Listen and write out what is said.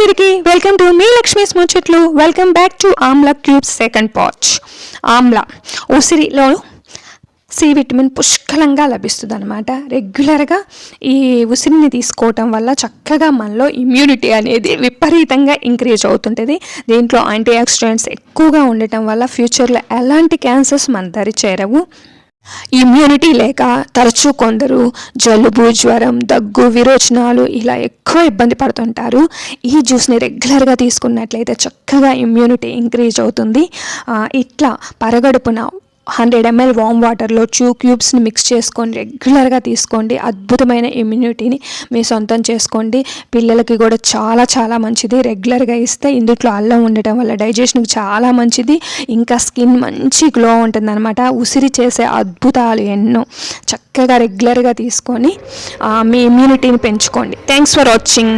అందరికీ welcome to me Lakshmi's ముచ్చట్లు. Welcome back to Amla cubes second part. Amla ఉసిరిలో సి విటమిన్ పుష్కలంగా లభిస్తుంది అనమాట. రెగ్యులర్గా ఈ ఉసిరిని తీసుకోవటం వల్ల చక్కగా మనలో ఇమ్యూనిటీ అనేది విపరీతంగా ఇంక్రీజ్ అవుతుంటుంది. దీంట్లో యాంటీ ఆక్సిడెంట్స్ ఎక్కువగా ఉండటం వల్ల ఫ్యూచర్లో ఎలాంటి క్యాన్సర్స్ మన దరి చేరవు. ఇమ్యూనిటీ లేక తరచూ కొందరు జలుబు, జ్వరం, దగ్గు, విరోచనాలు ఇలా ఎక్కువ ఇబ్బంది పడుతుంటారు. ఈ జ్యూస్ని రెగ్యులర్గా తీసుకున్నట్లయితే చక్కగా ఇమ్యూనిటీ ఇంక్రీజ్ అవుతుంది. ఇట్లా పరగడుపున 100 ml వామ్ వాటర్లో 2 క్యూబ్స్ని మిక్స్ చేసుకొని రెగ్యులర్గా తీసుకోండి. అద్భుతమైన ఇమ్యూనిటీని మీ సొంతం చేసుకోండి. పిల్లలకి కూడా చాలా చాలా మంచిది. రెగ్యులర్గా ఇస్తే ఇందులో అల్లం ఉండటం వల్ల డైజెషన్కి చాలా మంచిది. ఇంకా స్కిన్ మంచి గ్లో ఉంటుందన్నమాట. ఉసిరి చేసే అద్భుతాలు ఎన్నో. చక్కగా రెగ్యులర్గా తీసుకొని మీ ఇమ్యూనిటీని పెంచుకోండి. Thanks for watching.